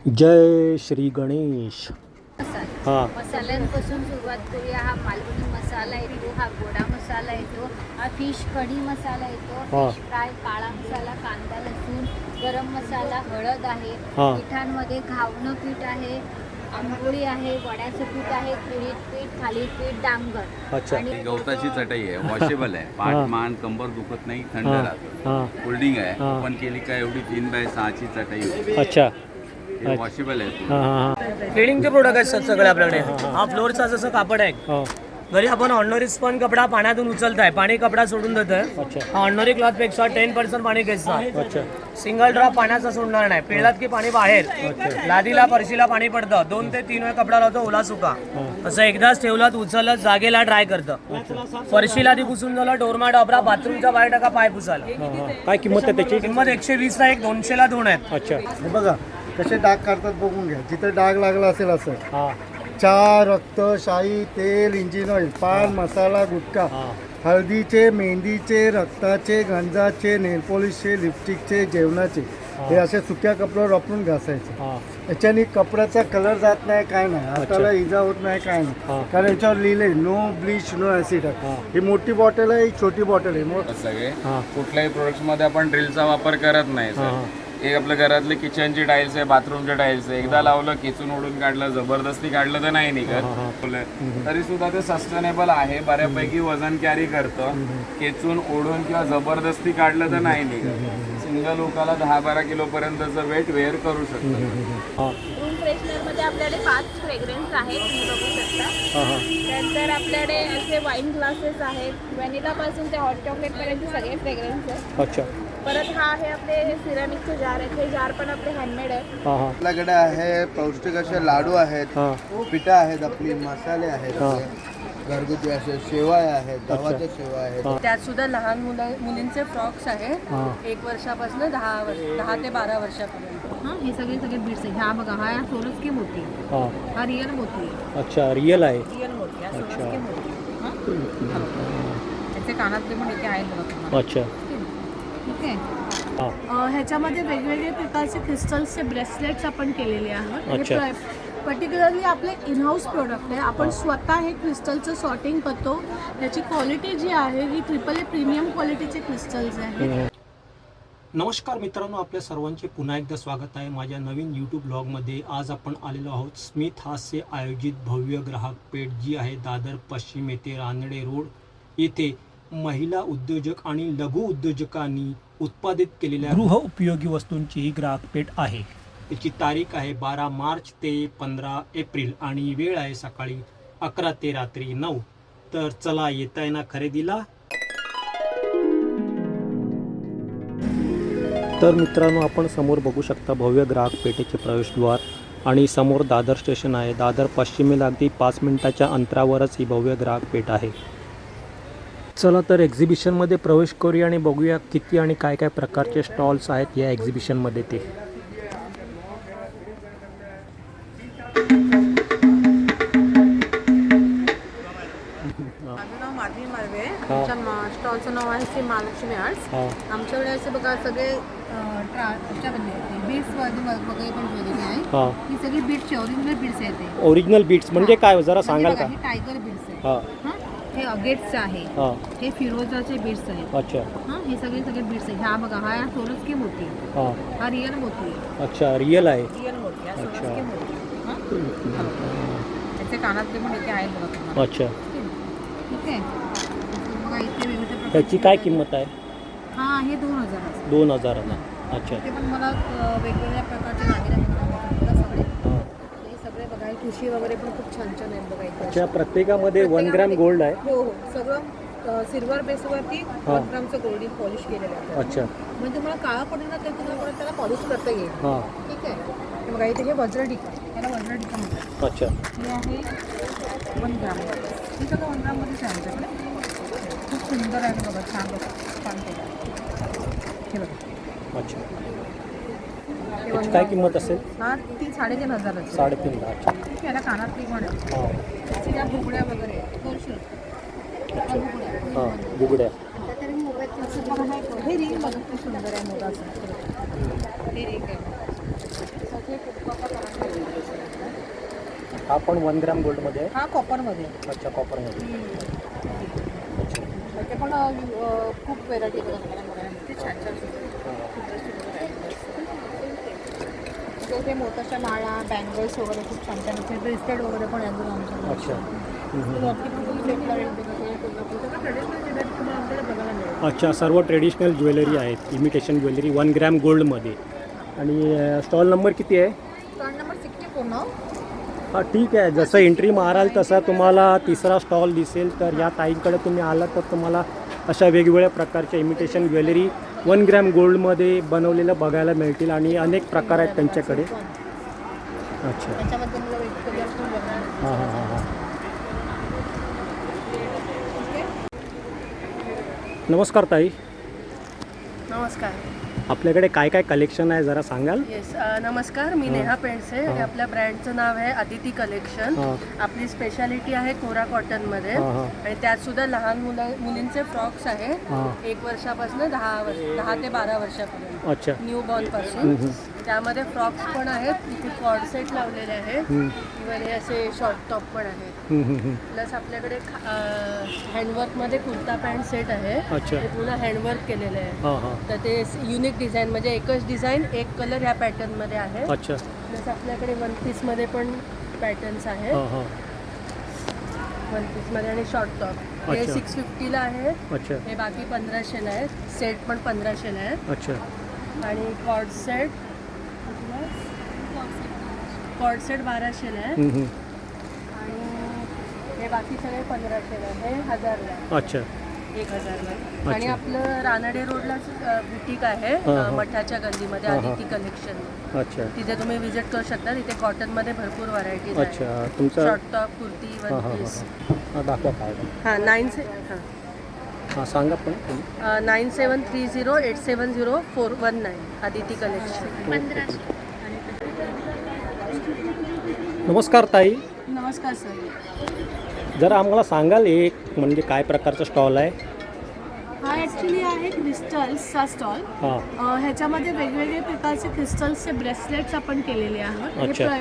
जय श्री गणेश. हां मसाल्यांपासून सुरुवात करूया. हा मालवणी मसाला येतो, हा गोडा मसाला येतो, हा फिश कढी मसाला येतो, फिश फ्राय, काळा मसाला, कांदा लसूण, गरम मसाला, हळद आहे, पिठांमध्ये घावणं पीठ आहे, आंबोळी आहे, वड्याचं पीठ आहे, कुळीत पीठ, थालीपीठ, डांगर आणि गवताची चटई आहे, वॉशेबल आहे, पाठ मान कंबर दुखत नाही, थंड राहतं. फोल्डिंग आहे, ओपन केली का एवढी 3x6ची चटई होती. अच्छा वॉशेबल आहे. ट्रेडिंगचे प्रोडक्ट आहेत सगळे आपल्याकडे. हा फ्लोअरचा जसं कापड आहे, घरी आपण ऑर्डनरी स्पन कपडा पाण्यातून उचलताय, पाणी कपडा सोडून देतोय. हा ऑर्डनरी क्लॉथ पेक्षा 10% पाणी घेतलं. सिंगल ड्रॉप पाण्याचा सोडणार नाही. पिळलात की पाणी बाहेर. लादीला फरशीला पाणी पडतं. 2 ते 3 वेळ कपडा लावतो ओला सुका. असं एकदाच ठेवलं उचललं जागेला ड्राय करतं. फरशीला ती पुसून झालं, डोरमॅट वापरा, बाथरूमच्या बाहेर टाका, पाय पुसायला. काय किंमत आहे त्याची? किंमत 120 ला 1, 200 ला 2 आहेत. अच्छा हे बघा कसे डाग काढतात बघून घ्या. जिथे डाग लागला असेल असं चहा, रक्त, शाई, तेल, इंजिन ऑइल, पान मसाला, गुटखा, हळदीचे, मेहंदीचे, रक्ताचे, गंजाचे, नेल पॉलिशचे, लिपस्टिकचे, जेवणाचे, हे असे सुक्या कपड्यावर वापरून घासायचे. याच्याने कपड्याचा कलर जात नाही, काय नाही, हाताला इजा होत नाही, काय नाही. कारण याच्यावर लिहिले नो ब्लीच नो ऍसिड. ही मोठी बॉटल आहे, ही छोटी बॉटल आहे. मग सगळे कुठल्याही प्रोडक्ट्स मध्ये आपण ड्रिलचा वापर करत नाही सर. एक आपल्या घरातले किचनची टाईल्स आहे, बाथरूमच्या टाईल्स आहे, एकदा लावलं खेचून ओढून काढलं, जबरदस्ती काढलं तर नाही निघत. तरी सुद्धा ते सस्टेनेबल आहे, बऱ्यापैकी वजन कॅरी करतं. खेचून ओढून किंवा जबरदस्ती काढलं तर नाही निघत. सिंगल लोकाला 10-12 किलो पर्यंतचं वेट वेअर करू शकतो. रूम फ्रेशनरमध्ये आपल्याकडे 5 फ्रेग्रन्स आहेत, तुम्ही बघू शकता. त्यानंतर आपल्याकडे असे वाईन ग्लासेस आहेत, व्हॅनिलापासून ते हॉट चॉकलेटपर्यंत सगळे फ्रेग्रन्स आहेत. अच्छा. परत हा आहे आपले सिरामिकचे जार आहेत. हे जार पण आपले हँडमेड आहेत. आपल्याकडे आहे पौष्टिक असे लाडू आहेत, पिठं आहेत, आपली मसाले आहेत, घरगुती असे शेवाय आहेत, गव्हाच्या शेवाय आहेत. त्यात सुद्धा लहान मुलींचे फ्रॉक्स आहेत, 1 वर्षापासून 10 ते 12 वर्षापर्यंत. हे सगळे बीट्स आहेत. हा बघा, हा सोरस की मोती, हा रिअल मोती आहे. अच्छा, रिअल आहे. रिअल मोती, हा सोरस की मोती. त्याचे कानातले पण इथे आहेत बघा तुम्हाला. अच्छा. ठीक आहे. ह्याच्यामध्ये वेगवेगळे प्रकारचे क्रिस्टल्सचे ब्रेसलेट्स आपण केलेले आहेत. पर्टिक्युलरली आपले इनहाऊस प्रोडक्ट आहे. आपण स्वतः हे क्रिस्टलचं सॉर्टिंग करतो. त्याची क्वालिटी जी आहे ही AAA प्रीमियम क्वालिटीचे क्रिस्टल्स आहेत. नमस्कार मित्रांनो, आपल्या सर्वांचे पुन्हा एकदा स्वागत आहे माझ्या नवीन यूट्यूब ब्लॉगमध्ये. आज आपण आलेलो आहोत स्मिथ हास्य आयोजित भव्य ग्राहक पेठ जी आहे दादर पश्चिम येथे रानडे रोड येथे महिला उद्योजक आणि लघु उद्योजकांनी उत्पादित केलेल्या गृह उपयोगी वस्तूंची ही ग्राहक पेठ आहे. त्याची तारीख आहे 12 मार्च ते 15 एप्रिल आणि वेळ आहे सकाळी 11 ते रात्री 9. तर चला येता येणार खरेदीला. तर मित्रांनो, आपण समोर बघू शकता भव्य ग्राहक पेठेचे प्रवेशद्वार आणि समोर दादर स्टेशन आहे. दादर पश्चिमेला अगदी 5 मिनिटाच्या अंतरावरच ही भव्य ग्राहक पेठ आहे. चला तर एक्झिबिशनमध्ये प्रवेश करूया आणि बघूया किती आणि काय काय प्रकारचे स्टॉल्स आहेत या एक्झिबिशनमध्ये ते. माझं नाव माधवी मार्वे. आमच्या स्टॉलचं नाव आहे श्री महालक्ष्मी आर्ट्स. आमच्याकडे असे बघा सगळे बीट्स वगैरे पण ठेवलेली आहे. ही सगळी बीट्सची ओरिजिनल बीट्स आहेत. ओरिजिनल बीट्स म्हणजे काय जरा सांगाल का? हे टायगर बीट्स आहे, हे अगेट्सचं आहे, हे फिरोजाचे बीट्स आहेत. अच्छा. हे सगळे बीट्स आहेत. हा बघा, हा सोरस की मोती, हा रिअल मोती आहे. अच्छा, रिअल आहे. रिअल मोती, हा सोरस की मोती. त्याचे कानातले पण इथे आहेत बघा तुम्हाला. अच्छा. ठीक आहे. बघा इथे विविध त्याची काय किंमत आहे? हा, हे 2000 आहे. 2000. अच्छा. ते पण मला वेगवेगळ्या प्रकारचे दागिने सगळे हे सगळे बघा. ठुशी वगैरे पण खूप छान छान आहेत बघा इथे. अच्छा, प्रत्येकामध्ये 1 ग्रॅम गोल्ड आहे. हो हो, सगळं सिल्वर बेसवरती 1 ग्रामचं गोल्डी पॉलिश केलेलं आहे. अच्छा. म्हणजे तुम्हाला काळा पडेल ना, ते तुम्हाला परत त्याला पॉलिश करता येईल. ठीक आहे. हे बघा इथे हे वज्रटिका, याला वज्रटिका म्हणतात. अच्छा. हे आहे 1 ग्राम. हे सगळं 1 ग्राममध्येच आहे आमच्याकडे. खूप सुंदर आहे बघा, छान बघा, छान केलं आहे. हे बघा. अच्छा. त्याची काय किंमत असेल? हा, ती 3500. 3.5. अच्छा. याला कानातली पण आहे. त्याची या बुगड्या वगैरे बुगड्या. हे रिंग बघा, खूप सुंदर आहे मोठाचं. हे रिंग आहे. हा पण 1 ग्रॅम गोल्डमध्ये आहे. हा कॉपरमध्ये अच्छा, कॉपरमध्ये. ते पण खूप व्हेरायटी ते छान छान ते मोत्याच्या माळा बँगल्स वगैरे खूप छान छान इथे ब्रेसलेट वगैरे पण अजून आमच्याकडे अच्छा. बघायला अच्छा, सर्व ट्रेडिशनल ज्वेलरी आहेत, इमिटेशन ज्वेलरी 1 ग्रॅम गोल्डमध्ये. आणि स्टॉल नंबर किती आहे? स्टॉल नंबर 64 ना. हां, ठीक आहे. जसं एंट्री माराल तसा तुम्हाला तिसरा स्टॉल दिसेल. तर या ताईंकडे तुम्ही आलात तर तुम्हाला अशा वेगवेगळ्या प्रकारच्या इमिटेशन ज्वेलरी 1 ग्रॅम गोल्डमध्ये बनवलेलं बघायला मिळतील आणि अनेक प्रकार आहेत त्यांच्याकडे. अच्छा. त्याच्यामध्ये मला वेट कलर पण बघायला. हां हां हां हां. नमस्कार ताई, नमस्कार. आपल्याकडे काय काय कलेक्शन आहे जरा सांगाल? येस, नमस्कार. मी नेहा पेंडसे. हे आपल्या ब्रँडचं नाव आहे आदिती कलेक्शन. आपली स्पेशालिटी आहे कोरा कॉटनमध्ये आणि त्यात सुद्धा लहान मुलींचे फ्रॉक्स आहे 1 वर्षापासून 10 ते 12 वर्षापर्यंत. अच्छा. न्यू बॉर्न पासून. त्यामध्ये फ्रॉक्स पण आहेत, तिथे कॉर्ड सेट लावलेले आहेत, इव्हन हे असे शॉर्ट टॉप पण आहेत. प्लस आपल्याकडे हँडवर्कमध्ये कुर्ता पॅन्ट सेट आहे. अच्छा. ते पूर्ण हँडवर्क केलेलं आहे. तर ते युनिक डिझाईन, म्हणजे एकच डिझाईन एक कलर ह्या पॅटर्नमध्ये आहे. अच्छा. प्लस आपल्याकडे वन पीसमध्ये पण पॅटर्न्स आहेत. वन पीसमध्ये आणि शॉर्ट टॉप हे 650ला आहे. अच्छा. हे बाकी 1500ला आहेत. सेट पण 1500ला आहेत. अच्छा. आणि कॉर्ड सेट 1200ला आहे. आणि हे बाकी सगळे 1500ला आहे. हे 1000ला आहे. अच्छा. 1000ला आहे. आणि आपलं रानडे रोडला बुटीक आहे मठाच्या गल्लीमध्ये आदिती कलेक्शन. अच्छा. तिथे तुम्ही विजिट करू शकता. तिथे कॉटनमध्ये भरपूर व्हरायटीज आहेत. अच्छा. तुमचा short top, kurti, one piece. दाखवा काय. हां, सांगा पण. 9730870419 आदिती कलेक्शन. नमस्कार ताई, नमस्कार सर. जरा आम्हाला सांगाल एक म्हणजे काय प्रकारचा स्टॉल आहे? हा ॲक्च्युली आहे क्रिस्टल्सचा स्टॉल. ह्याच्यामध्ये वेगवेगळे प्रकारचे क्रिस्टल्सचे ब्रेसलेट्स आपण केलेले आहोत. अच्छा. हे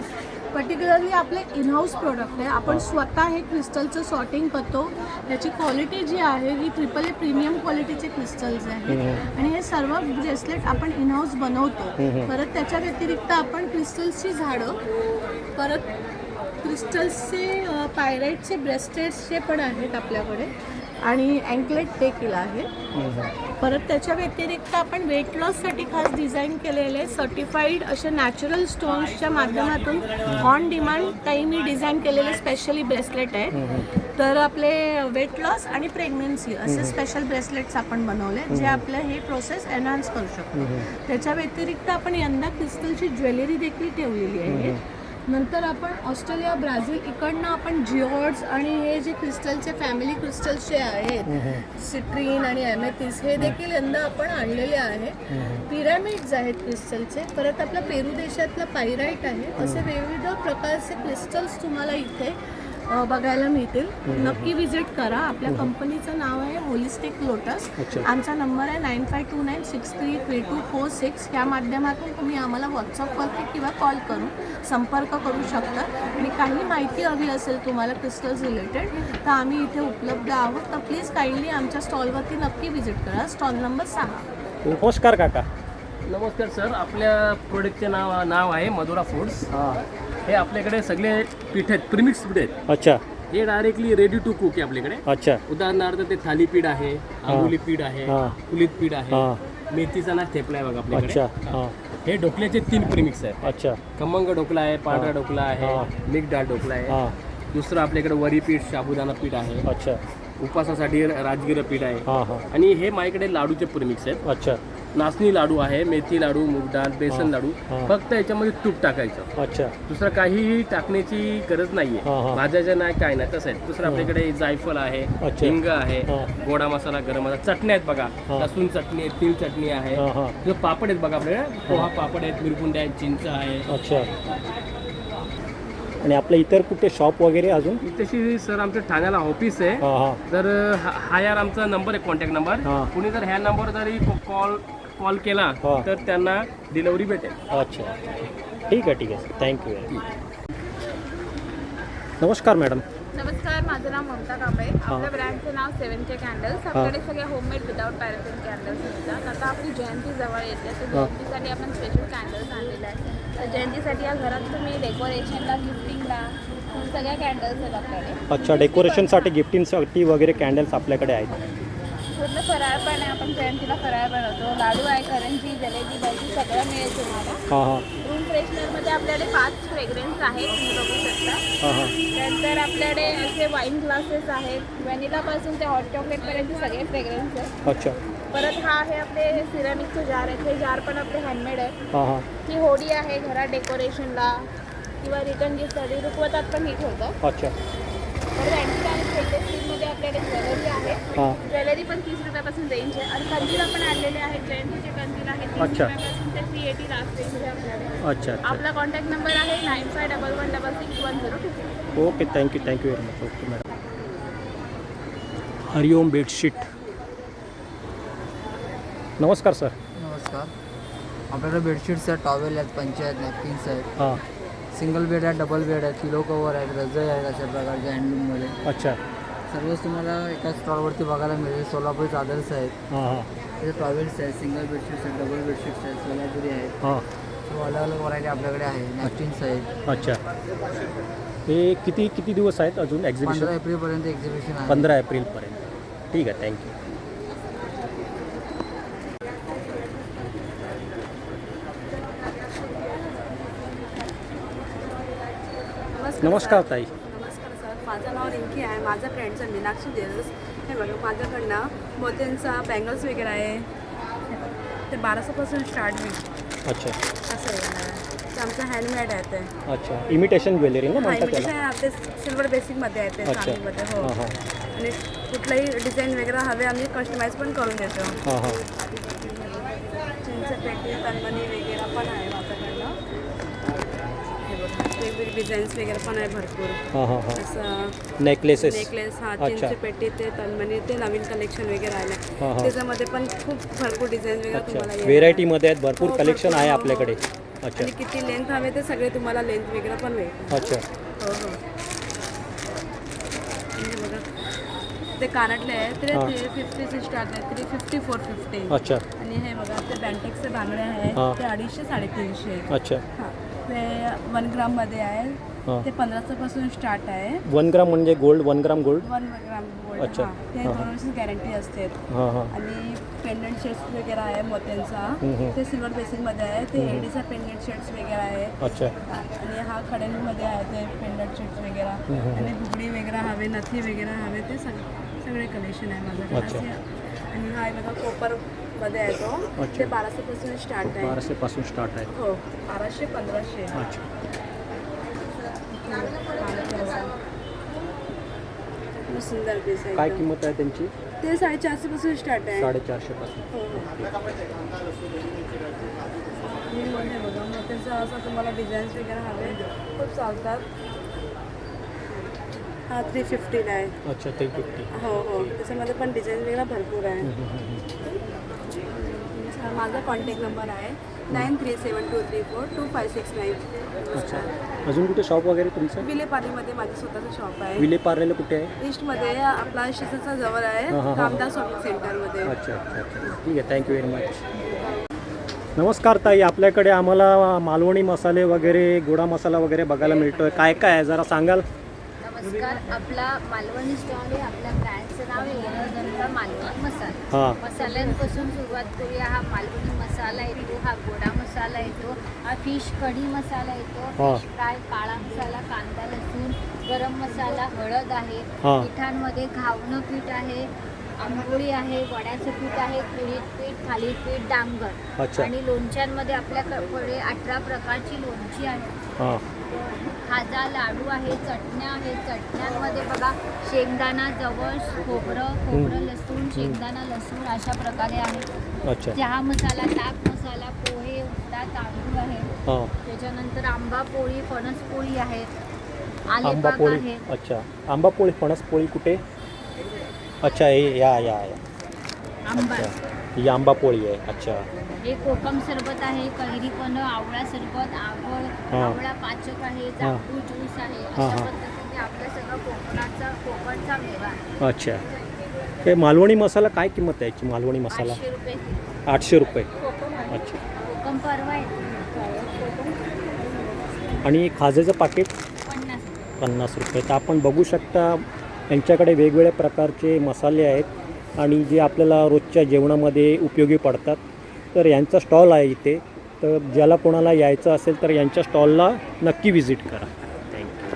पर्टिक्युलरली आपले इनहाऊस प्रोडक्ट आहे. आपण स्वतः हे क्रिस्टलचं सॉर्टिंग करतो. ह्याची क्वालिटी जी आहे ही AAA प्रीमियम क्वालिटीचे क्रिस्टल्स आहेत. आणि हे सर्व ब्रेसलेट आपण इनहाऊस बनवतो. परत त्याच्या व्यतिरिक्त आपण क्रिस्टल्सची झाडं, परत क्रिस्टल्सचे पायराईटचे ब्रेसलेट्सचे पण आहेत आपल्याकडे आणि अँकलेट देखील आहे. परत त्याच्या व्यतिरिक्त आपण वेट लॉससाठी खास डिझाईन केलेले सर्टिफाईड असे नॅचरल स्टोन्सच्या माध्यमातून ऑन डिमांड काही मी डिझाईन केलेले स्पेशली ब्रेसलेट आहे. तर आपले वेट लॉस आणि प्रेग्नन्सी असे स्पेशल ब्रेसलेट्स आपण बनवले जे आपलं हे प्रोसेस एनहान्स करू शकतो. त्याच्या व्यतिरिक्त आपण यंदा क्रिस्टलची ज्वेलरी देखील ठेवलेली आहे. नंतर आपण ऑस्ट्रेलिया, ब्राझील इकडनं आपण जिओर्ड्स आणि हे जे क्रिस्टलचे फॅमिली क्रिस्टल्सचे आहेत सिट्रीन आणि ॲमेथिस हे देखील यंदा आपण आणलेले आहे. पिरॅमिड्स आहेत क्रिस्टलचे. परत आपला पेरू देशातला पायराईट आहे. असे विविध प्रकारचे क्रिस्टल्स तुम्हाला इथे बघायला मिळतील. नक्की विजिट करा. आपल्या कंपनीचं नाव आहे होलिस्टिक लोटस. आमचा नंबर आहे 9529633246. या माध्यमातून तुम्ही आम्हाला व्हॉट्सअपवरती किंवा कॉल करून संपर्क करू शकता. आणि काही माहिती हवी असेल तुम्हाला क्रिस्टल्स रिलेटेड तर आम्ही इथे उपलब्ध आहोत. तर प्लीज काइंडली आमच्या स्टॉलवरती नक्की विजिट करा. Stall number 6. नमस्कार काका. नमस्कार सर. आपल्या प्रोडक्टचे नाव आहे मधुरा फूड्स. हे आपल्याकडे सगळे पीठ आहेत, प्रीमिक्स पीठ आहेत. अच्छा. हे डायरेक्टली रेडी टू कुक आहे आपल्याकडे. अच्छा. उदाहरणार्थ ते थालीपीठ आहे, आंबोली पीठ आहे, कुलीत पीठ आहे, मेथीचा ना ठेपला आहे बघा आपल्याकडे. अच्छा. हे ढोकल्याचे 3 प्रीमिक्स आहेत. अच्छा. खमंग ढोकला आहे, पांढरा ढोकला आहे, मिक्स डाळ ढोकला आहे. दुसरं आपल्याकडे वरी पीठ, साबुदाणा पीठ आहे. अच्छा. उपासासाठी राजगिरा पीठ आहे. आणि हे माझ्याकडे लाडूचे प्रीमिक्स आहेत. अच्छा. नाचणी लाडू आहे, मेथी लाडू, मूग डाळ, बेसन लाडू. फक्त याच्यामध्ये तूप टाकायचं. अच्छा. दुसरं काहीही टाकण्याची गरज नाहीये. भाज्याचं नाही, काय नाही, तसं आहे. दुसरं आपल्याकडे जायफळ आहे, हिंग आहे, गोडा मसाला, गरम मसाला, चटण्या आहेत बघा. लसूण चटणी आहे, तिळ चटणी आहे, पापड आहेत बघा आपल्याकडे. पोहा पापड आहेत, मिरपुंड्या आहेत, चिंच आहे. अच्छा. आणि आपल्या इतर कुठे शॉप वगैरे अजून? तशी सर आमच्या ठाण्याला ऑफिस आहे. तर हा यार आमचा नंबर आहे, कॉन्टॅक्ट नंबर. कुणी जर ह्या नंबर जरी कॉल केला तर त्यांना डिलिव्हरी भेटेल. अच्छा. ठीक आहे. थँक्यू. नमस्कार मॅडम. नमस्कार, माझं नाव ममता कांबळे. आपल्या ब्रँडचं नाव 7K कॅन्डल्स. आपल्याकडे सगळे होममेड विदाउट पॅराफिन कॅन्डल्स मिळतात. आता आपली जयंती जवळ येते, तर जयंतीसाठी आपण स्पेशल कॅन्डल्स आणलेले आहेत. तर जयंतीसाठी या घरात तुम्ही डेकोरेशनला, गिफ्टिंगला सगळ्या कॅन्डल्स आहेत आपल्याकडे. अच्छा, डेकोरेशनसाठी गिफ्टिंगसाठी वगैरे कॅन्डल्स आपल्याकडे आहेत. पूर्ण फराळ पण आहे. आपण जयंतीला फराळ बनवतो. लाडू आहे, करंजी, जलेबी, बर्फी सगळं मिळेल तुम्हाला. हां हां रूम फ्रेशनरमध्ये आपल्याकडे 5 फ्रेग्रन्स आहेत, तुम्ही बघू शकता. हां हां त्यानंतर आपल्याकडे असे वाईन ग्लासेस आहेत. व्हॅनिलापासून ते हॉट चॉकलेटपर्यंत सगळे फ्रेग्रन्स आहेत. अच्छा. परत हा आहे आपले सिरामिकचे जार आहेत. हे जार पण आपले हँडमेड आहेत. हां हां ही होडी आहे घरात डेकोरेशनला किंवा रिटर्न गिफ्टसाठी रुकवतात पण ही ठेवतं. अच्छा. तर अँटिक आणि स्टेनलेस स्टीलमध्ये आपल्याकडे ज्वेलरी आहे. हां ज्वेलरी पण 30 रुपयापासून रेंज आहे. आणि कंदील आपण आणलेले आहेत. जयंतीचे कंदील आहेत 30 अच्छा. रुपयापासून ते 380 लास्ट रेंज आहे आपल्याकडे. अच्छा अच्छा. आपला कॉन्टॅक्ट नंबर आहे 9511166102. Okay, thank you very much. Okay madam. Hariom bedsheet. नमस्कार सर. नमस्कार. आपल्याकडे बेडशीट्स आहेत, टॉवेल आहेत, पंचे आहेत, नॅपकिन्स आहेत, हां. सिंगल बेड आहे, डबल बेड आहे, पिलो कवर आहेत, रजाई आहेत, अशा प्रकारचे हँडलूममध्ये अच्छा. सर्वच तुम्हाला एकाच स्टॉलवरती बघायला मिळेल. सोलापुरी चादर्स आहेत, हां हां त्याचे टॉवेल्स आहेत, सिंगल बेडशीट्स आहेत, डबल बेडशीट्स आहेत, सोलापुरी आहेत. हां. तो अलग अलग व्हरायटी आपल्याकडे आहे. नॅपकिन्स आहेत. अच्छा. हे किती दिवस आहेत अजून 15 एक्झिबिशन? एप्रिलपर्यंत एक्झिबिशन आहे. 15 एप्रिलपर्यंत. ठीक आहे, थँक्यू. नमस्कार ताई. नमस्कार सर, माझं नाव रिंकी आहे. माझ्या फ्रेंडचं मीनाक्षी ज्वेलर्स. हे बघा माझ्याकडनं मोत्यांचा बँगल्स वगैरे आहे. ते 1200पासून स्टार्ट होईल अच्छा असं आहे. ते आमचं हँडमेड आहे ते. अच्छा. इमिटेशन ज्वेलरी ना म्हणतात इमिटेशन त्याला? आहे. ते सिल्वर बेसिकमध्ये आहे ते, अच्छा. चांदीमध्ये. हो. हां हां आणि कुठलाही डिझाईन वगैरे हवे आम्ही कस्टमाइज पण करून देतो. हां हां चिंचपेटी, तन्मणी वगैरे पण आहे माझ्याकडनं. हे बघा वेगवेगळे डिझाईन्स वगैरे पण आहे भरपूर. हां हां हां. असं नेकलेसेस. नेकलेस, हा अच्छा. चिंचपेटी, ते तन्मणी, ते नवीन कलेक्शन वगैरे आलं. हां हां. त्याच्यामध्ये पण खूप भरपूर डिझाईन वगैरे अच्छा. तुम्हाला येणार. व्हेरायटीमध्ये आहेत, भरपूर हो, कलेक्शन भरपूर. आहे हो, आपल्याकडे. हो. अच्छा आणि किती लेंथ हवे ते सगळे तुम्हाला लेंथ वगैरे पण मिळेल. अच्छा. हो हो. हे बघा ते कानातले आहे ते हां. 350 से स्टार्ट आहे. 350, 450. अच्छा. आणि हे बघा ते बँटेक्सचे बांगडे आहे हां. ते 250, 350. अच्छा. हां ते 1 ग्राममध्ये आहे. हां. ते 1500 पासून स्टार्ट आहे. 1 ग्राम म्हणजे gold, 1 gram gold. 1 gram gold. अच्छा. हां ते हां. 2 वर्षाची गॅरंटी असते. हां हां आणि पेंडंट शेड्स वगैरे आहे मोत्यांचा. हम्म. ते सिल्वर बेसिकमध्ये आहे. ते एडीचा पेंडंट शेड्स वगैरे आहे. अच्छा. आणि हा खड्यांमध्ये आहे ते पेंडंट शेड्स वगैरे. आणि बुगडी वगैरे हवे, नथी वगैरे हवे ते सगळे कलेक्शन आहे माझ्याकडे. अच्छा. असे- आणि हा बघा कोपरमध्ये आहे तो. अच्छा. ते 1200 पासून स्टार्ट आहे. 1200 पासून स्टार्ट आहे. हो 1200, 1500. अच्छा. खूप सुंदर पीस आहे काय एकदम. किंमत आहे त्यांची? ते 450 पासून स्टार्ट आहे. 450 पासून. हो हो. हे बघा मोत्यांचं असं तुम्हाला डिझाईन्स वगैरे हवे खूप चालतात. हा 350 आहे. अच्छा. 350. हो हो. त्याच्यामध्ये पण डिझाईन वगैरे भरपूर आहे. माझा कॉन्टॅक्ट नंबर आहे 9372342569. अच्छा. अजून कुठे शॉप वगैरे तुमचं? विलेपार्लेमध्ये माझं स्वतःचं शॉप आहे. विलेपार्लेला कुठे आहे? ईस्टमध्ये आपला शिसाचा जवळ आहे. हां, हां. रामदास शॉपिंग सेंटरमध्ये. अच्छा अच्छा अच्छा. ठीक आहे, थँक्यू व्हेरी मच. नमस्कार ताई. आपल्याकडे आम्हाला मालवणी मसाले वगैरे, गोडा मसाला वगैरे बघायला मिळतोय. काय काय आहे जरा सांगाल? नमस्कार. आपला मालवणी स्टॉल आहे. आपल्या ब्रँडचं नाव आहे येणं मालवणी मसाला. हां. मसाल्यांपासून सुरुवात करूया. हा मालवणी मसाला येतो, हा गोडा मसाला येतो, हा फिश कढी मसाला येतो, हां. फिश फ्राय, काळा मसाला, कांदा लसूण, गरम मसाला, हळद आहे. हां. पिठांमध्ये घावणं पीठ आहे, आंबोळी आहे, वड्याचं पीठ आहे, कुळीत पीठ, थालीपीठ, डांगर. अच्छा. आणि लोणच्यांमध्ये आपल्याकडे 18 प्रकारची लोणची आहे. हां. खाजा, लाडू आहे, चटण्या आहेत. चटण्यांमध्ये बघा शेंगदाणा, जवस, खोबरं, लसूण, शेंगदाणा, लसूण अशा प्रकारे आहे. अच्छा. चहा मसाला, ताक मसाला, पोहे, उडदा, तांदूळ आहे. हां. त्याच्यानंतर आंबा पोळी, फणस पोळी आहे, आंबा आलेपाक पोळी. आहे. अच्छा. आंबा पोळी, फणस पोळी कुठे? अच्छा. हे या आंबा अच्छा. ही आंबा पोळी आहे. अच्छा. हे कोकम सरबत आहे, कैरी पण, आवळा सरबत, आवळ, हां. आवळा पाचक आहे, जांभूळ ज्यूस आहे. हां, अशा हां. पद्धतीने की आपलं सगळं कोकणचा मेवा आहे. अच्छा. हे मालवणी मसाला काय किंमत आहे याची? मालवणी मसाला 800 रुपये किलो. 800 रुपये. कोकम अच्छा. कोकम परवा येते. आणि खाजेचं पाकिट 50 रुपये. तर आपण बघू शकता यांच्याकडे वेगवेगळ्या प्रकारचे मसाले आहेत आणि जे आपल्याला रोजच्या जेवणामध्ये उपयोगी पडतात. तर यांचा स्टॉल आहे इथे. तर ज्याला कोणाला यायचं असेल तर यांच्या स्टॉलला नक्की व्हिजिट करा. थँक्यू.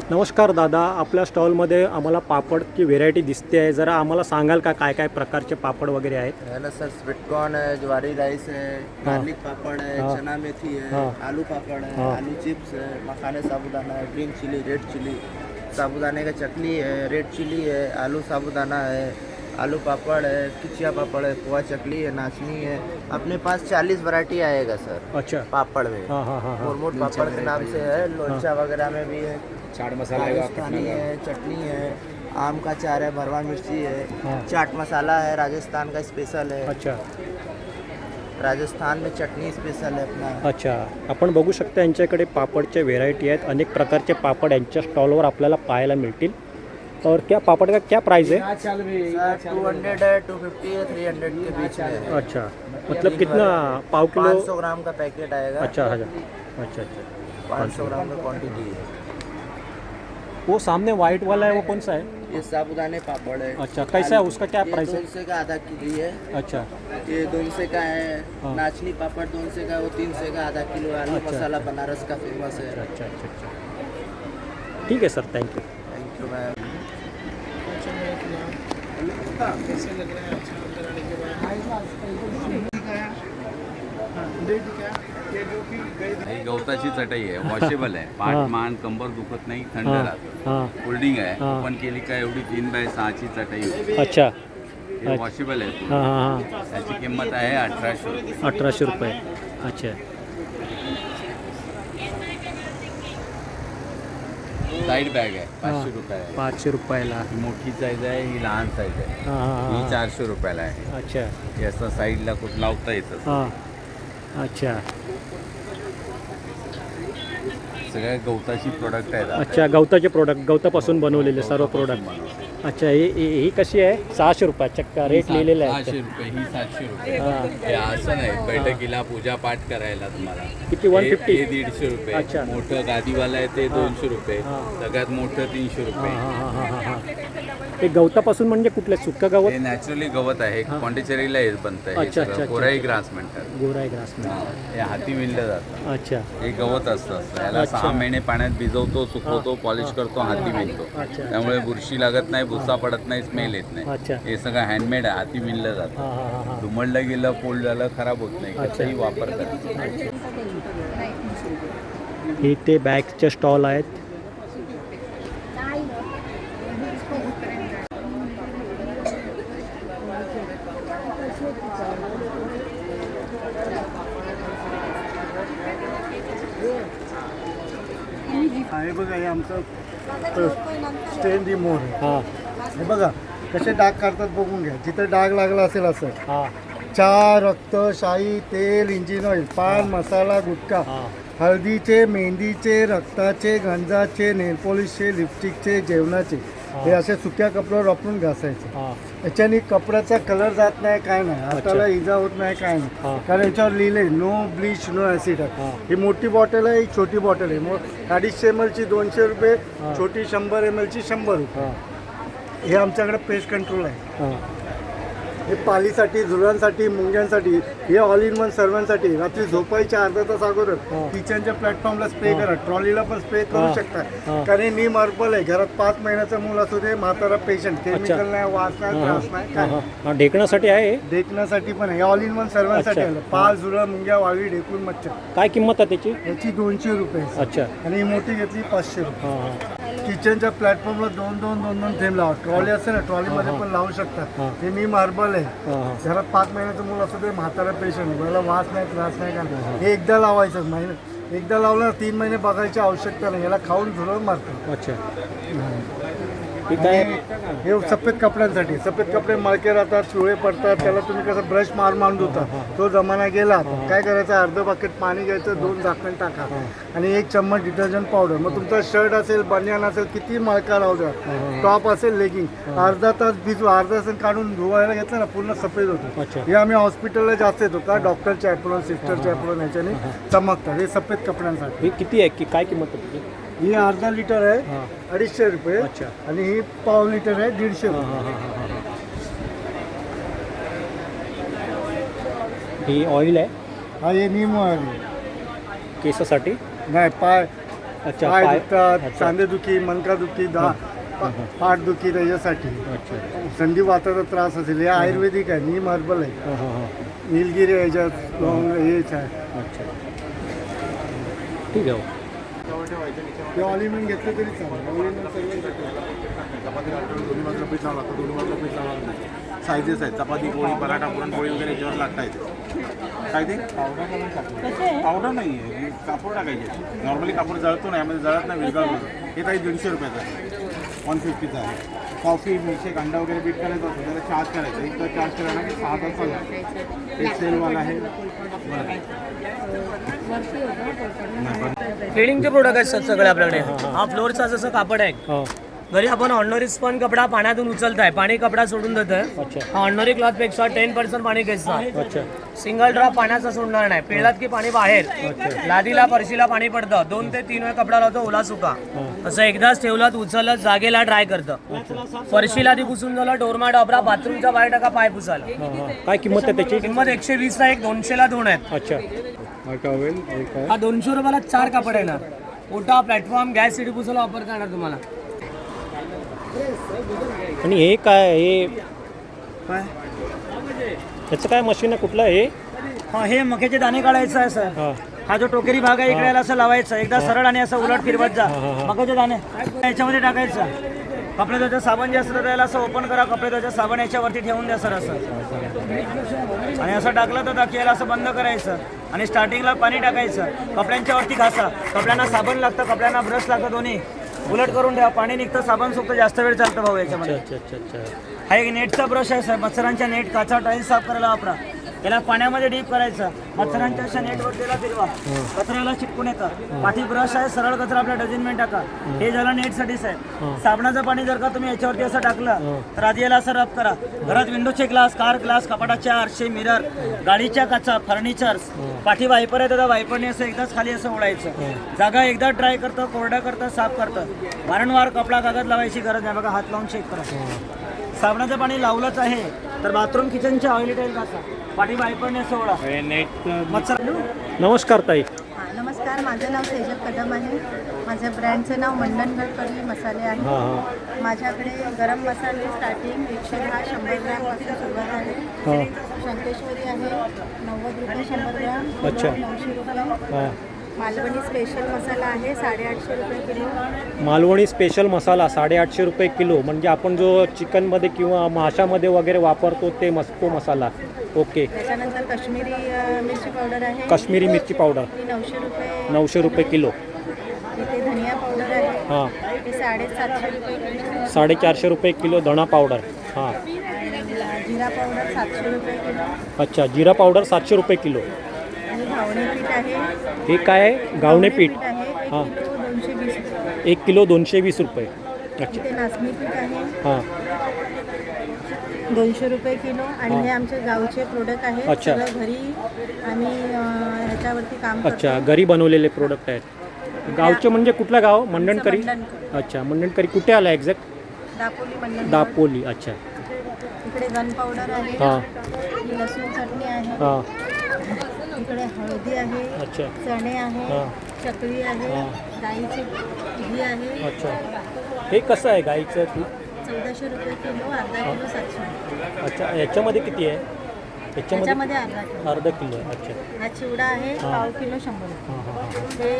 नमस्कार दादा, आपल्या स्टॉलमध्ये आम्हाला पापडची व्हेरायटी दिसते आहे. जरा आम्हाला सांगाल का काय काय प्रकारचे पापड वगैरे आहेत? है ना सर, स्वीटकॉर्न है, ज्वारी राइस है, गार्लिक पापड़ है, चना मेथी है, आलू पापड़ है, आलू चिप्स है, मखाने साबुदाना है, ग्रीन चिली, रेड चिली, साबुदाने का चटनी है, रेड चिली है, आलू साबुदाना है, आलू पापड़ है, खिचिया पापड़ है, पोहा चकली है, नाचनी है. अपने पास 40 वैरायटी आएगा सर. अच्छा. पापड़ में मुरमुट पापड़ के नाम से है. लोचा वगैरह में भी है. चाट मसाला राजस्थानी है, चटनी है, आम का चार है, भरवा मिर्ची है, चाट मसाला है, राजस्थान का स्पेशल है. अच्छा. राजस्थान में चटनी स्पेशल है अपना. अच्छा. आपण बघू शकता यांच्याकडे पापडच्या व्हेरायटी आहेत. अनेक प्रकारचे पापड यांच्या स्टॉलवर आपल्याला पाहायला मिळतील. और क्या पापड़ का क्या प्राइस है? 200 है, 250 है, 300 के बीच में है. अच्छा. मतलब कितना पाव किलो? 500 ग्राम का पैकेट आएगा. अच्छा. अच्छा. 500 ग्राम का क्वांटिटी है. वो सामने वाइट वाला है वो कौन सा है? ये साबुदाने पापड़ है. अच्छा. कैसा है उसका क्या प्राइस है? 200 का आधा किलो है. अच्छा. ये 200 का है. नाचनी पापड़ 200 का, वो 300 का आधा किलो. आलू मसाला बनारस का फेमस है. अच्छा. ठीक है sir, thank you. Thank you ma'am. ही गवताची चटई आहे, वॉशेबल आहे. पाठ मान कंबर दुखत नाही, थंड राहतं. फोल्डिंग आहे. ओपन केली का एवढी 3x6ची चटई होती. अच्छा. हे वॉशेबल आहे. त्याची किंमत आहे 1800 रुपये. 1800 रुपये. अच्छा. साईड बॅग आहे, 500 रुपये आहे. 500 रुपयाला. ही मोठी साईज आहे, ही लहान साईज आहे. ही 400 रुपयाला आहे. अच्छा. हे असं साईडला कुठं लावता येतं. अच्छा. सगळ्या गवताची प्रोडक्ट आहेत. अच्छा. गवताचे प्रोडक्ट, गवतापासून बनवलेले सर्व प्रोडक्ट. अच्छा. ही कशी आहे? 600 रुपये. चक्का रेट लिहिलेला आहे. 600 रुपये, ही 700 रुपये. हे असं नाही, बैठकीला पूजा पाठ करायला तुम्हाला किती? 150? हे 150 रुपये. अच्छा. मोठं गादीवाला आहे ते 200 रुपये. सगळ्यात मोठं 300 रुपये. हे गवतापासून म्हणजे कुठले? सुक्का गवत? हे नॅचरली गवत आहे. पॉंडिचेरीला हे बनतं. अच्छा. अच्छा. कोराई ग्रास म्हणतात. गोराई ग्रास. हे हाती विणलं जातं. अच्छा. हे गवत असतं. याला 6 महिने पाण्यात भिजवतो, सुकवतो, पॉलिश करतो, हाती विणतो. त्यामुळे बुरशी लागत नाही, भुसा पडत नाही, स्मेल येत नाही. अच्छा. हे सगळं हँडमेड आहे, हाती विणलं जातं. धुमडलं गेलं, फोल्ड झालं, खराब होत नाही. कशाही वापर करतो. हे ते बॅगचे स्टॉल आहेत. हे बघा, हे आमचं स्टेन रिमोव्हर आहे. हे बघा कसे डाग काढतात बघून घ्या. जिथे डाग लागला असेल असं चहा, रक्त, शाई, तेल, इंजिन ऑइल, पान मसाला, गुटखा, हळदीचे, मेहंदीचे, रक्ताचे, गंजाचे, नेल पॉलिशचे, लिपस्टिकचे, जेवणाचे, हे असे सुक्या कपड्यावर वापरून घासायचे. याच्याने कपड्याचा कलर जात नाही, काय नाही, हाताला इजा होत नाही, काय नाही. कारण याच्यावर लिहिले नो ब्लीच, नो ॲसिड. ही मोठी बॉटल आहे, ही छोटी बॉटल आहे. मग 250 ml ची 200 रुपये, छोटी 100 ml ची 100 रुपये. हे आमच्याकडे पेस्ट कंट्रोल आहे. हे पालीसाठी, झुलांसाठी, मुंग्यांसाठी, हे ऑल इन वन सर्वांसाठी. रात्री झोपायच्या अर्धा तास अगोदर किचनच्या प्लॅटफॉर्मला स्प्रे करा. ट्रॉलीला पण स्प्रे करू शकता. कारण हे नीम हर्बल आहे. घरात 5 महिन्याचं मूल असू दे, म्हातारा पेशंट, केमिकल नाही, वास नाही, त्रास नाही, काय. ढेकण्यासाठी आहे? ढेकण्यासाठी पण आहे. ऑल इन वन सर्वांसाठी आहे. पाल, झुरळ, मुंग्या, वाळवी, ढेकून, मच्छर. काय किंमत आहे त्याची? याची 200 रुपये. अच्छा. आणि ही मोठी घेतली 500 रुपये. किचनच्या प्लॅटफॉर्मला 2-2 थेंब लावा. ट्रॉली असते ना, ट्रॉलीमध्ये पण लावू शकता. हे नीम हर्बल आहे. घरात 5 महिन्याचं मूल असतं ते, म्हातारा पेशंट, मला वास नाही, त्रास नाही, का. हे एकदा लावायचं. एकदा लावलं 3 महिने बघायची आवश्यकता नाही. याला खाऊन झुरळ मारतो. अच्छा. हे सफेद कपड्यांसाठी. सफेद कपडे मळके राहतात, पिवळे पडतात, त्याला तुम्ही कसं ब्रश मारून धुता, तो जमाना गेला. काय करायचं, अर्ध बाकेट पाणी घ्यायचं, 2 झाकण टाका आणि 1 चम्मच डिटर्जंट पावडर. मग तुमचा शर्ट असेल, बनियान असेल, किती मळका राहू द्या, टॉप असेल, लेगिंग, अर्धा तास भिजवा, अर्धा तास काढून धुवायला घेतलं ना पूर्ण सफेद होतं. हे आम्ही हॉस्पिटलला जास्त येतो का, डॉक्टरचे ॲप्रॉन, सिस्टरचे ॲप्रॉन ह्याच्याने चमकतात. हे सफेद कपड्यांसाठी. किती आहे की काय किंमत आहे त्याची? ही अर्धा लिटर आहे 250 रुपये आणि ही पाव लिटर आहे 150 रुपये. ही ऑइल आहे? हा हे नीम ऑइल केसासाठी? नाही, पाय अच्छा, पाय पाय. दुखतात, अच्छा. सांधेदुखी, मनकादुखी, पाठदुखी, त्याच्यासाठी. संधी वाताचा त्रास असेल, हे आयुर्वेदिक आहे, नीम हर्बल आहे. निलगिरी आहे, याच्यात लवंग हेच आहे. अच्छा, ठीक आहे. ते ऑलिमेंट घेतलं तरी चालेल. ऑलिमेंट सायझेस आहेत, चपाती, पोळी, पराठा, पुरणपोळी वगैरे याच्यावर लागता येते. काय ते पावडर नाही आहे, कापड टाकायचे. नॉर्मली कापड जळतो नाही, यामध्ये जळत नाही, विरघळ होतं. हे काही 150 रुपयाचं आहे, 150चा आहे. कॉफी, मिल्कशेक, अंडा वगैरे बीट करायचं असतं, त्याला चार्ज करायचं. एक तर चार्ज करायला की 6 तास चालला. एक सेलवाला आहे. क्लिनिंगचे प्रोडक्ट आहेत सर सगळे आपल्याकडे. हा फ्लोअरचा जसं कापड आहे, घरी आपण ऑर्डिनरी स्पंज कपडा पाण्यातून उचलताय, पाणी कपडा सोडून देतोय. हा ऑर्डिनरी क्लॉथ पेक्षा 10% पाणी घ्यायचं. सिंगल ड्रॉप पाण्याचा सोडणार नाही. पिळलात की पाणी बाहेर. लादीला फरशीला पाणी पडतं. 2 ते 3 वेळ कपडा लावतो ओला सुका. असं एकदाच ठेवलात, उचललं, जागेला ड्राय करतं. फरशीला ती पुसून झालं, डोरमॅट वापरा, बाथरूमच्या बाहेर टाका, पाय पुसायला. काय किंमत आहे त्याची? किंमत 120ला 1, 200ला 2 आहेत. अच्छा, हा 200 रुपयाला 4 कापड येणार. ओटा, प्लॅटफॉर्म, गॅस सिटी पुसायला वापरता येणार तुम्हाला. आणि हे काय, हे ह्याचं काय मशीन आहे, कुठलं आहे? हा हे मक्याचे दाणे काढायचं आहे सर. हा जो टोकरी भाग आहे इकडे असं लावायचा, एकदा सरळ आणि असं उलट फिरवत जा. मक्याचे दाणे याच्यामध्ये टाकायचं. कपडे धुवायचं साबण जे असतं त्याला असं ओपन करा, कपडे धुवायचं साबण याच्यावरती ठेवून द्या सर असं. आणि असं टाकलं तर टाकीला असं बंद करायचं आणि स्टार्टिंगला पाणी टाकायचं. कपड्यांच्या वरती घासा. कपड्यांना साबण लागतं, कपड्यांना ब्रश लागतं, दोन्ही उलट करून ठेवा. पाणी निघतं, साबण सुकतं, जास्त वेळ चालतं भाऊ याच्यामध्ये. हा एक नेटचा ब्रश आहे सर. मच्छरांच्या नेट, काचा, टाईल्स साफ करायला वापरा. याला पाण्यामध्ये डीप करायचं. मच्छरांच्या अशा नेटवरतीला फिरवा, कचऱ्याला चिटकून येतं. पाठी ब्रश आहे, सरळ कचरा आपल्या डझनमेंट टाका. हे झालं नेटसाठीच आहे. साबणाचं पाणी जर का तुम्ही याच्यावरती असं टाकलं तर आधी याला असं रब करा. घरात विंडोचे ग्लास, कार ग्लास, कपाटाचे आरसे, मिरर, गाडीच्या काचा, फर्निचर्स, पाठी वायपर आहे तर वायपरने असं एकदाच खाली असं ओढायचं. जागा एकदा ड्राय करतं, कोरडा करतं, साफ करतं. वारंवार कपडा कागद लावायची गरज नाही. बघा, हात लावून चेक करा. साबणाचं पाणी लावलंच आहे तर बाथरूम, किचनच्या ऑइली टाईल घासा. पाठी वायपरने सोडा. मच्छर. नमस्कार ताई. नमस्कार, माझं नाव सेजल कदम आहे. माझ्या ब्रँडचं नाव मंडनगड कढी मसाले आहे. माझ्याकडे गरम मसाले स्टार्टिंग 110, 100 ग्रॅमपासून सुरुवात आहे. शंकेश्वरी आहे 90 रुपये 100 ग्रॅम. 900 रुपये. मालवणी स्पेशल मसाला आहे 850 रुपये किलो. मालवणी स्पेशल मसाला 850 रुपये किलो. म्हणजे आपण जो चिकनमध्ये किंवा माशामध्ये वगैरे वापरतो ते तो मसाला. ओके. त्याच्यानंतर काश्मीरी मिरची पावडर आहे. काश्मीरी मिरची पावडर 900 रुपये किलो. इथे धनिया पावडर आहे. हां, ते 750 रुपये किलो. 450 रुपये किलो धणा पावडर. हां. जिरा पावडर 700 रुपये किलो. अच्छा, जिरा पावडर 700 रुपये किलो. आणि घावणे पीठ आहे. हे काय आहे? घावणे पीठ. हां, 1 किलो 220 रुपये. अच्छा. इथे नाचणी पीठ आहे हां, 200 रुपये किलो. आणि हे आमचे गावचे प्रोडक्ट आहेत. अच्छा. सगळं घरी आम्ही ह्याच्यावरती काम करतो. अच्छा, घरी बनवलेले प्रोडक्ट आहेत. गावचे म्हणजे कुठलं गाव? मंडणकरी. मंडणकरी. अच्छा, मंडणकरी कुठे आलं एक्झॅक्ट? दापोली मंडण. दापोली. अच्छा. इकडे गन पावडर आहे. हां. ही लसूण चटणी आहे. हां. इकडे हळदी आहे. अच्छा. चणे आहे. हां. चकली आहे. हां. गाईची घी आहे. अच्छा. हे कसं आहे गाईचं तूप? 1400 रुपये किलो. अर्धा किलो 700. अच्छा, याच्यामध्ये किती आहे? याच्यामध्ये अर्धा किलो. आहे. अच्छा. हा चिवडा आहे पाव किलो 100. हां हां. हे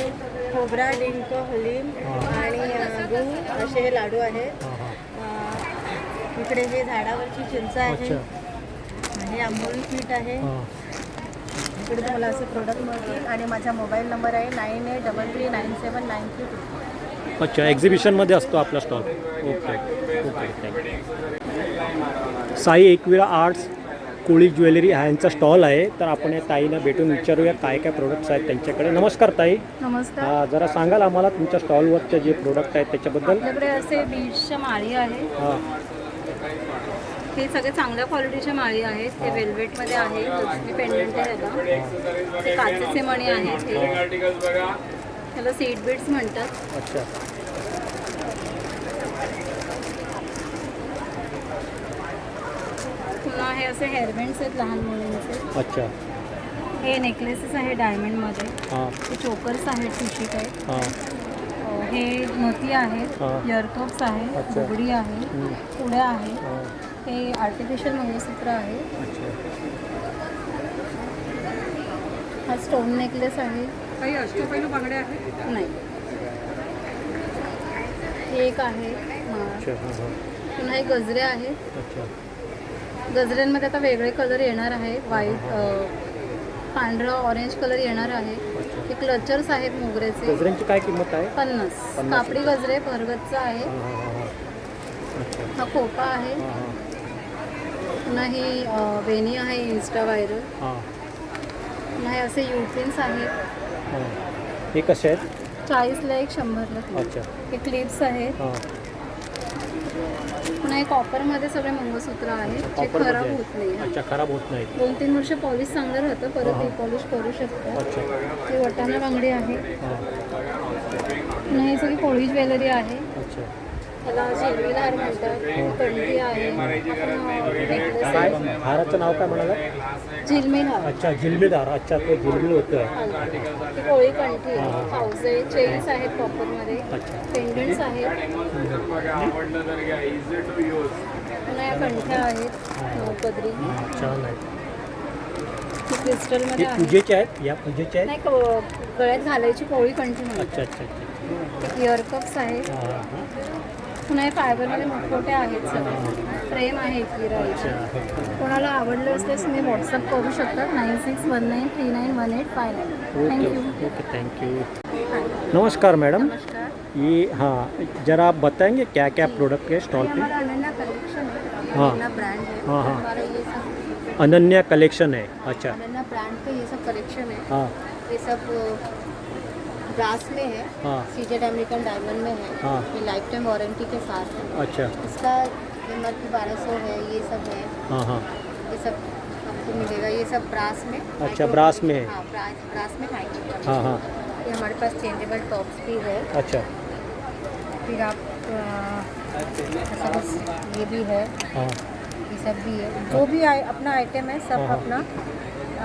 खोबरा, डिंक, हलीम आणि गूळ असे हे लाडू आहेत. इकडे हे झाडावरची चिंच आहे. हे आंबोळी पीठ आहे. इकडे तुम्हाला असे प्रोडक्ट मिळतील. आणि माझा मोबाईल नंबर आहे 9833979322. अच्छा, एक्झिबिशनमध्ये असतो आपला stall. Okay okay, thank you. Sai Ekvira arts Koli jewellery ह्यांचा स्टॉल आहे. तर आपण या ताईंना भेटून विचारूया काय काय प्रोडक्ट्स आहेत त्यांच्याकडे. नमस्कार ताई. नमस्कार. जरा सांगाल आम्हाला तुमच्या स्टॉलवरचे जे प्रोडक्ट आहेत त्याच्याबद्दल. आपल्याकडे असे बीड्सच्या माळी आहे. हां हे सगळे चांगल्या क्वालिटीच्या माळी आहेत. ते वेल्वेटमध्ये आहे. लक्ष्मी पेंडंट आहे त्याला. ते काचेचे मणी आहेत. हे त्याला सीड बीड्स म्हणतात. अच्छा. पुन्हा हे असे हेअरबँड्स आहेत लहान मुलींचे. अच्छा. हे नेकलेसेस आहे डायमंडमध्ये. हां हे चोकर्स आहेत सुशी टाईप. हां हे नथी आहेत. हां. इयरकप्स आहे. अच्छा. बुगडी आहे. पुड्या आहे. हे आर्टिफिशियल मंगळसूत्र आहे. अच्छा. हा स्टोन नेकलेस आहे. काही अष्टपैलू बांगड्या आहेत. नाही, हे एक आहे. अच्छा. हां हां. पुन्हा हे गजरे आहेत. अच्छा. गजऱ्यांमध्ये आता वेगळे कलर येणार आहे. व्हाईट, पांढरा, ऑरेंज कलर येणार आहे. हे क्लचर्स आहेत मोगऱ्याचे. गजऱ्यांची काय किंमत आहे? 50. कापडी गजरे भरगतचा आहे. हां हां हां. अच्छा. हा खोपा आहे. हां हां पुन्हा ही वेणी आहे इन्स्टा व्हायरल. हां पुन्हा हे असे युपिन्स आहेत. हां. हे कसे आहेत? 40ला एक, 100ला. अच्छा. हे क्लिप्स आहेत. हां. पुन्हा हे कॉपरमध्ये सगळे मंगळसूत्र आहेत. जे कॉपरमध्ये खराब आहे. होत नाही. अच्छा, खराब होत नाही. 2-3 वर्ष पॉलिश चांगलं राहतं. परत रिपॉलिश करू शकतात. अच्छा. हे वटाणा बांगडी आहे. हां. पुन्हा हे सगळी कोळी ज्वेलरी आहे. अच्छा. त्याला झिलमिल हार म्हणतात. कंठी आहे. नेकलेस काय आहे. हाराचं नाव काय म्हणाला? झिलमिल हार. अच्छा, जिलबील हार. अच्छा, ते जिलबील होतं. ही कोळी कंठी आहे. पावसे चेन्स आहेत कॉपरमध्ये. अच्छा. पेंडंट्स आहेत. पुन्हा या कंठ्या आहेत. नऊपदरी. छान आहे. क्रिस्टलमध्ये हे आहे. पूजेचे आहेत? या पूजेचे आहेत? नाही, गळ्यात घालायची कोळी कंठी म्हणतात. अच्छा अच्छा अच्छा. इयरकप्स आहेत. हां हां. पुन्हा हे फायबरमध्ये मोठमोठे आहेत सगळे. फ्रेम आहे एकविराची. कोणाला आवडलं असल्यास तुम्ही व्हॉट्सअप करू शकता. 9619391859. Okay thank you. Okay, thank you. नमस्कार मैडम. नमस्कार. ये हाँ, जरा आप बताएंगे क्या क्या प्रोडक्ट है स्टॉल ये पे? हमारा अनन्या कलेक्शन है. हाँ. अनन्या ब्रांड है. हाँ, हाँ. हमारा ये सब अनन्या कलेक्शन है. अच्छा. अनन्या ब्रांड पे ये सब कलेक्शन है. हाँ ये सब ब्रास में है. हाँ. सीजेड अमेरिकन डायमंड में है. हाँ. ये लाइफ टाइम वारंटी के साथ है. अच्छा. इसका कीमत 1200 है. ये सब है. हाँ हाँ. ये सब आपको मिलेगा. ये सब ब्रास में. अच्छा, ब्रास में है. हाँ, ब्रास में 90. हाँ हाँ. ये हमारे पास चेंजेबल टॉप्स भी है. अच्छा. फिर आप ऐसा कुछ ये भी है. हाँ ये सब भी है. जो भी अपना आइटम है सब हाँ. अपना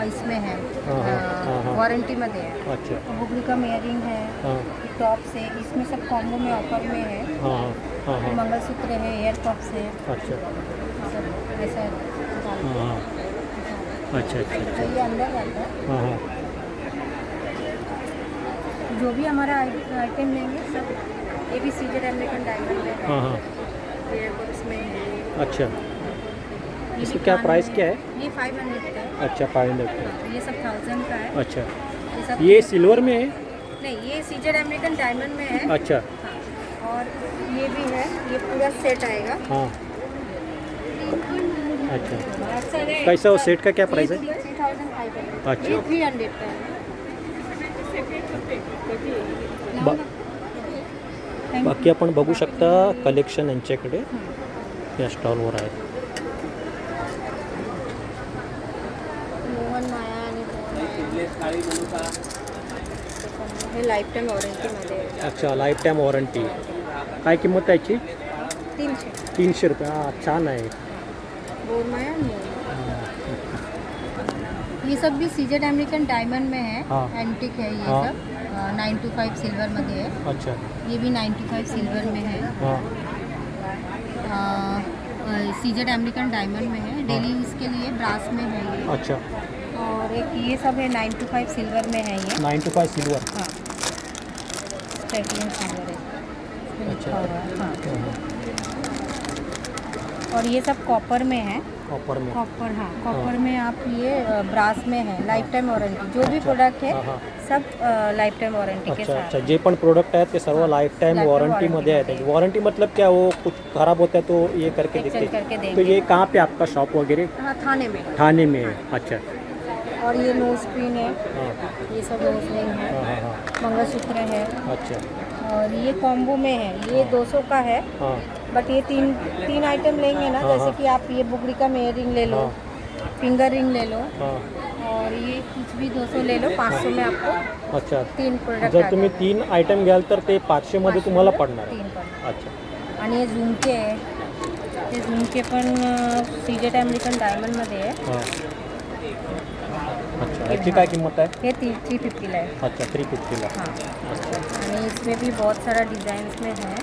इसमें है. हाँ. वारंटी में है. अच्छा. बुगड़ी का इयरिंग है. हाँ टॉप्स है. इसमें सब कॉम्बो में ऑफर में है. हाँ हाँ हाँ. मंगलसूत्र है. एयर कप्स है. अच्छा. सब ऐसा हाँ हाँ. अच्छा अच्छा तो अच्छा. ये अंदर जाता है. हाँ हाँ. जो भी हमारा आइटम लेंगे सब. ये भी सीजर अमेरिकन डायमंड है. हाँ हाँ. एयर कप्स में है. अच्छा. ये इसकी भी क्या कान प्राइस में क्या है? ये 500 का है. अच्छा, 500 का. ये सब 1000 का है. अच्छा. ये सब ये सिल्वर में है? नहीं, ये सीजर अमेरिकन डायमंड में है. अच्छा. हाँ. और ये भी है. ये पूरा सेट आएगा. हाँ. अच्छा. कैसा वो सेट का क्या प्राइस है? 3500. अच्छा. ये 300 का है. बाकी आपण बघू शकता कलेक्शन यांच्याकडे या स्टॉलवर आहे. मोहन माया आणि हे लाईफ टाईम वॉरंटीमध्ये आहे. अच्छा, लाईफ टाईम वॉरंटी. काय किंमत आहे याची? 300. 300 रुपये. हां, छान आहे. बोर माया आणि मोहन. ये सब भी सीजेड अमेरिकन डायमंड में है. हाँ. एंटिक है ये हाँ. सब. 925 सिल्वर मध्ये है. अच्छा. ये भी 95 सिल्वर में है. हां. सीजेड अमेरिकन डायमंड में है. डेली यूज़ के लिए ब्रास में है ये. अच्छा. और एक ये सब है 925 सिल्वर में है ये. 925 सिल्वर. हाँ, स्टेटलिन सिल्वर है. इसमें लिखा हुआ है. हाँ. और ये सब कॉपर में है. कॉपर में कॉपर, हाँ कॉपर में आप ये ब्रास में है लाइफ टाइम वारंटी, जो भी प्रोडक्ट है सब लाइफ टाइम वारंटी के अच्छा साथ। अच्छा, जे पण प्रोडक्ट आहेत ते सर्व लाईफ टाइम वॉरंटीमध्ये आहेत. वारंटी मतलब क्या, वो कुछ खराब होता है तो ये करके एक्सचेंज देते करके हैं. तो देंगे। ये कहाँ पे आपका शॉप वगैरह? हाँ थाने में। ठाणे में है. अच्छा. और ये नोज पिन है, हाँ ये सब नोज रिंग है, हाँ हाँ. मंगलसूत्र है, अच्छा. और ये कॉम्बो में है, ये 200 का है, हाँ बट ये तीन आइटम लेंगे ना, हाँ, जैसे हाँ। कि आप ये बुगड़ी का मेयर रिंग ले लो, फिंगर रिंग ले लो, हाँ. और ये कुछ भी 200 ले लो, 500 में आपको अच्छा. 3 प्रोडक्ट जर तुम्ही 3 आयटम घ्याल तर ते 500 मध्ये तुम्हाला पडणार आहे. 3 पर. अच्छा. आणि हे झुमके आहे, ते झुमके पण सीजेट अमेरिकन डायमंडमध्ये आहे. हां. अच्छा, याची काय किंमत आहे? हे 350ला आहे. अच्छा, 350ला. हाँ, अच्छा. आणि इसमें भी बहुत सारा डिजाइन में है.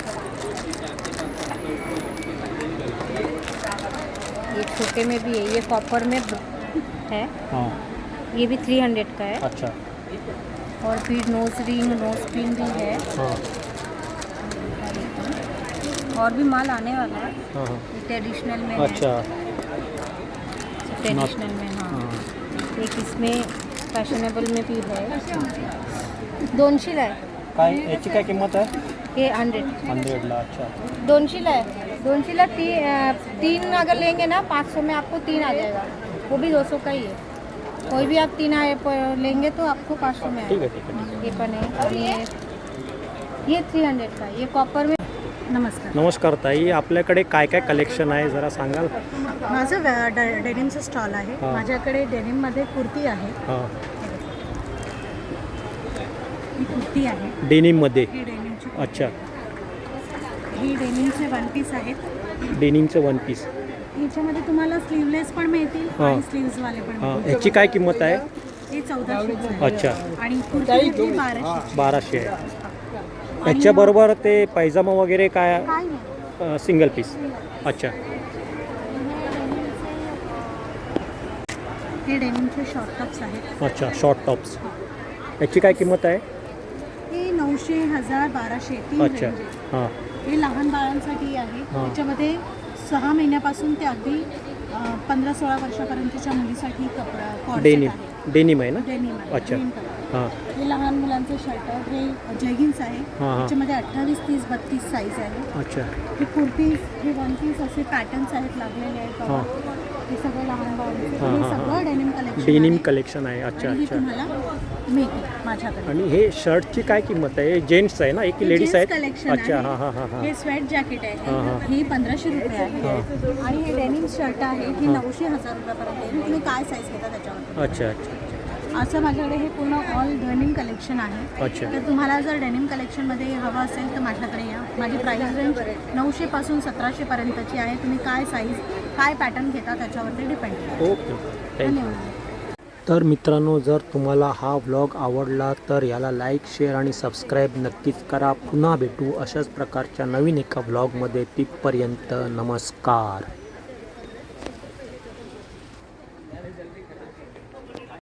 ये छोटे में भी है, ये कॉपर में है, हां. ये भी 300 का है. अच्छा. और फिर नोज रिंग, नोज पिन भी है, हां और भी माल आने वाला है. हां हां. ट्रेडिशनल में अच्छा. है, ट्रेडिशनल में. हाँ, हां. एक इसमें फैशनेबल में भी है. 200ला आहे. काय याची काय किंमत आहे? ये 100. 100ला. अच्छा. 200ला है. 200ला 3 अगर लेंगे ना 500 में आपको 3 आ जाएगा, वो भी 200 का ही है. कोई भी आप 3 लेंगे तो आपको 500 में ठीक आएगा. आहे ठीक आहे. ये पण है, और ये 300 का है, ये कॉपर में. नमस्कार. नमस्कार ताई, आपल्याकडे काय काय कलेक्शन आहे जरा सांगाल? माझं डेनिमचं स्टॉल आहे. हां. माझ्याकडे डेनिममध्ये कुर्ती आहे, हां. ही कुर्ती आहे, डेनिममध्ये. ही डेनिमची, अच्छा. ही डेनिमचे वन पीस आहेत. डेनिमचं वन पीस. ह्याच्यामध्ये तुम्हाला स्लीवलेस पण मिळतील हां. आणि स्लीव्सवाले पण हां. मिळतील. याची काय किंमत आहे? हे 1400 आहे. अच्छा. आणि कुर्ती घेतली 1200. 1200 आहे. याच्याबरोबर ते पैजामा वगैरे काय? काय नाही. Single piece. अच्छा. हे डेनिमचे शॉर्ट टॉप्स आहेत. अच्छा, शॉर्ट टॉप्स. याची काय किंमत आहे? हे 900, 1000, 1200 तीन अच्छा. रेंज आहे. हां हे लहान बाळांसाठी आहे. हां. त्याच्यामध्ये 6 महिन्यापासून ते अगदी 15-16 वर्षापर्यंतच्या मुलीसाठी कपडा कॉर्सेट डेनिम. आहे. डेनिम आहे ना? डेनिम आहे. अच्छा. Green colour. हां हे लहान मुलांचे शर्ट, हे जेगिन्स आहे. हां. त्याच्यामध्ये 28, 30, 32 साईज आहे. अच्छा. हे कुर्तीज, हे वन पीस असे पॅटर्न्स आहेत लागलेले आहेत हां. बघा. हे सगळं लहान बाळांचे. हां, हे हां, सगळं हां. डेनिम कलेक्शन डेनिम आहे. कलेक्शन आहे. अच्छा आणि हे अच्छा. तुम्हाला मिळते माझ्याकडे. आणि हे शर्टची काय किंमत आहे? जेंट्स आहे ना, एक हे लेडीज jeans आहेत? collection अच्छा. आहे. हां हां हां हां. हे स्वेट जॅकेट हां, हां. आहे, हे 1500 रुपये आहे. आणि हे डेनिम शर्ट आहे, हे 900, 1000 रुपयापर्यंत आहे. तुम्ही काय साईज घेता त्याच्यावर. अच्छा अच्छा. असं माझ्याकडे हे पूर्ण ऑल डेनिम कलेक्शन आहे. अच्छा. तर तुम्हाला जर डेनिम कलेक्शनमध्ये हवं असेल तर माझ्याकडे या. माझी प्राईस रेंज 900 पासून 1700 पर्यंतची आहे. तुम्ही काय साईज, काय पॅटर्न घेता त्याच्यावरती डिपेंड आहे. ओके. थँक्यू. धन्यवाद. तर मित्रांनो, जर तुम्हाला हा व्लॉग आवडला तर याला लाईक, शेअर आणि सबस्क्राईब नक्कीच करा. पुन्हा भेटू अशाच प्रकारच्या नवीन एका व्लॉगमध्ये. तिथपर्यंत नमस्कार.